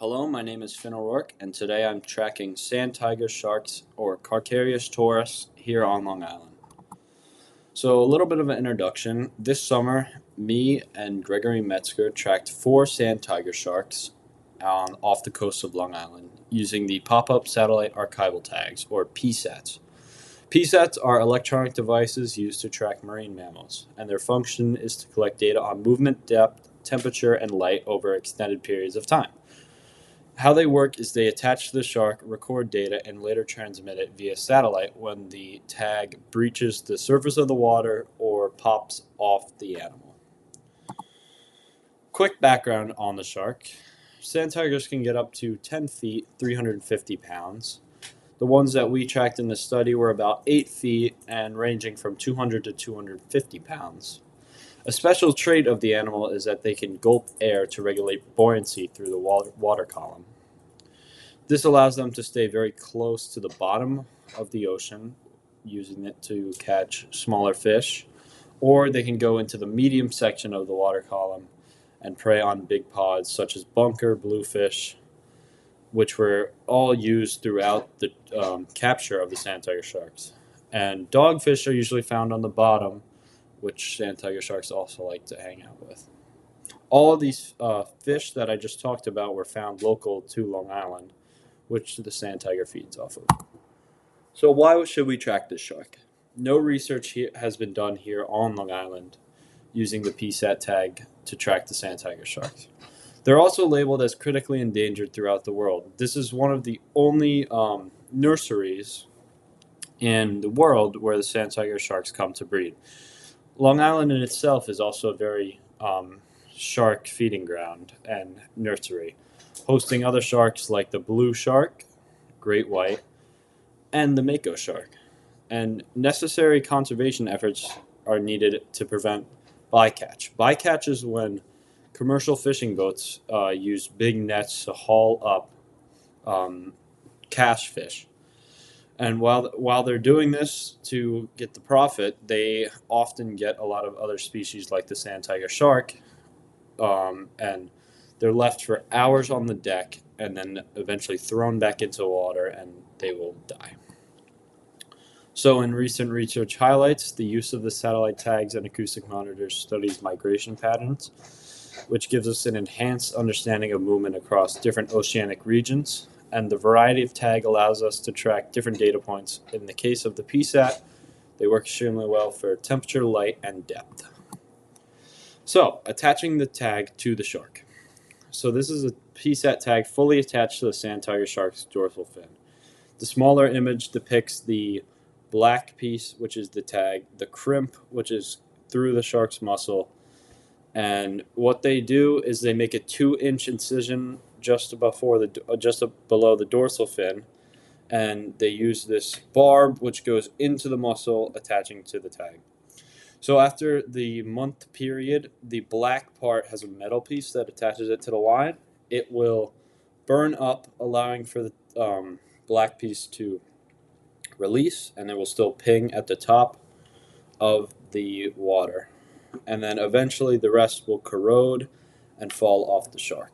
Hello, my name is Finn O'Rourke, and today I'm tracking sand tiger sharks, or Carcharias taurus, here on Long Island. So, a little bit of an introduction. This summer, me and Gregory Metzger tracked 4 sand tiger sharks off the coast of Long Island using the Pop-Up Satellite Archival Tags, or PSATs. PSATs are electronic devices used to track marine mammals, and their function is to collect data on movement, depth, temperature, and light over extended periods of time. How they work is they attach to the shark, record data, and later transmit it via satellite when the tag breaches the surface of the water or pops off the animal. Quick background on the shark. Sand tigers can get up to 10 feet, 350 pounds. The ones that we tracked in the study were about 8 feet and ranging from 200 to 250 pounds. A special trait of the animal is that they can gulp air to regulate buoyancy through the water column. This allows them to stay very close to the bottom of the ocean, using it to catch smaller fish, or they can go into the medium section of the water column and prey on big pods such as bunker, bluefish, which were all used throughout the capture of the sand tiger sharks. And dogfish are usually found on the bottom, which sand tiger sharks also like to hang out with. All of these fish that I just talked about were found local to Long Island, which the sand tiger feeds off of. So why should we track this shark? No research has been done here on Long Island using the PSAT tag to track the sand tiger sharks. They're also labeled as critically endangered throughout the world. This is one of the only nurseries in the world where the sand tiger sharks come to breed. Long Island in itself is also a very shark feeding ground and nursery, hosting other sharks like the blue shark, great white, and the mako shark. And necessary conservation efforts are needed to prevent bycatch. Bycatch is when commercial fishing boats use big nets to haul up cash fish. And while they're doing this to get the profit, they often get a lot of other species like the sand tiger shark, and they're left for hours on the deck and then eventually thrown back into the water and they will die. So in recent research highlights, the use of the satellite tags and acoustic monitors studies migration patterns, which gives us an enhanced understanding of movement across different oceanic regions. And the variety of tag allows us to track different data points. In the case of the PSAT, they work extremely well for temperature, light, and depth. So, attaching the tag to the shark. So this is a PSAT tag fully attached to the sand tiger shark's dorsal fin. The smaller image depicts the black piece, which is the tag, the crimp, which is through the shark's muscle, and what they do is they make a 2-inch incision just below the dorsal fin, and they use this barb which goes into the muscle attaching to the tag. So after the month period, the black part has a metal piece that attaches it to the line. It will burn up, allowing for the black piece to release, and it will still ping at the top of the water. And then eventually the rest will corrode and fall off the shark.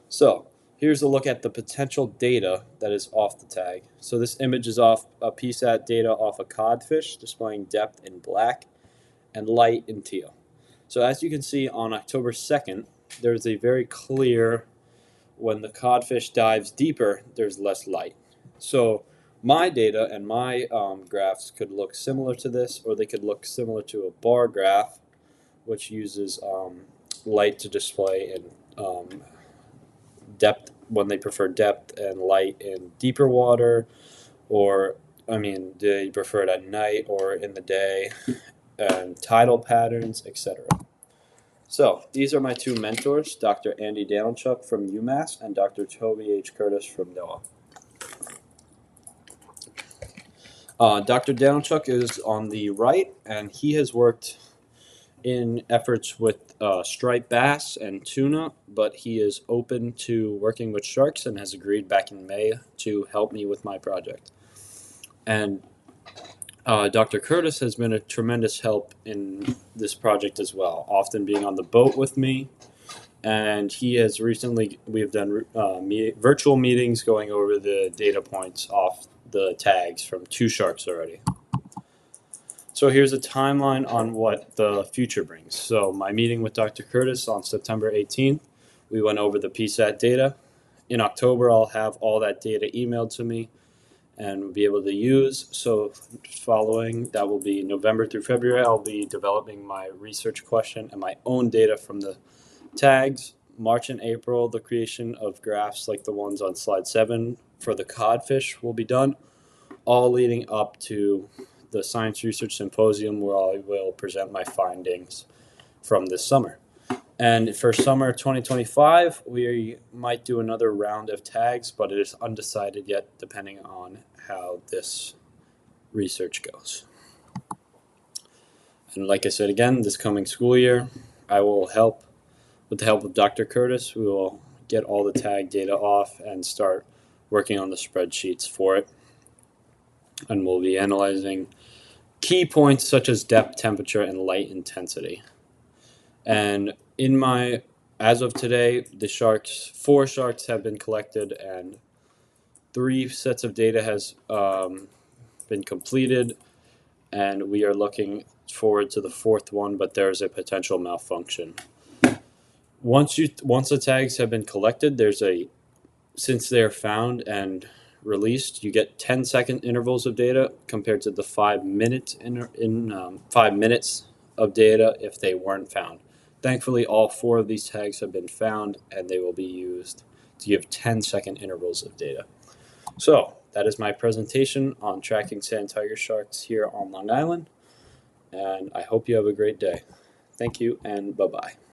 So here's a look at the potential data that is off the tag. So this image is off a PSAT data off a codfish, displaying depth in black and light in teal. So as you can see on October 2nd, there's a very clear, when the codfish dives deeper, there's less light. So my data and my graphs could look similar to this, or they could look similar to a bar graph, which uses light to display in depth, when they prefer depth and light in deeper water, or they prefer it at night or in the day, and tidal patterns, etc. So these are my two mentors, Dr. Andy Danilchuk from UMass and Dr. Toby H. Curtis from NOAA. Dr. Danilchuk is on the right, and he has worked in efforts with striped bass and tuna, but he is open to working with sharks and has agreed back in May to help me with my project. And Dr. Curtis has been a tremendous help in this project as well, often being on the boat with me and we've done virtual meetings going over the data points off the tags from 2 sharks already. So here's a timeline on what the future brings. So my meeting with Dr. Curtis on September 18th, we went over the PSAT data. In October, I'll have all that data emailed to me and be able to use. So following, that will be November through February, I'll be developing my research question and my own data from the tags. March and April, the creation of graphs like the ones on slide 7 for the codfish will be done, all leading up to the Science Research Symposium, where I will present my findings from this summer. And for summer 2025, we might do another round of tags, but it is undecided yet, depending on how this research goes. And like I said again, this coming school year, I will help, with the help of Dr. Curtis, we will get all the tag data off and start working on the spreadsheets for it. And we'll be analyzing key points such as depth, temperature, and light intensity. And as of today, 4 sharks have been collected and 3 sets of data has been completed, and we are looking forward to the 4th one, but there's a potential malfunction. Once the tags have been collected, since they're found and released, you get 10-second intervals of data compared to the 5 minutes of data if they weren't found. Thankfully, all 4 of these tags have been found, and they will be used to give 10-second intervals of data. So that is my presentation on tracking sand tiger sharks here on Long Island, and I hope you have a great day. Thank you, and bye-bye.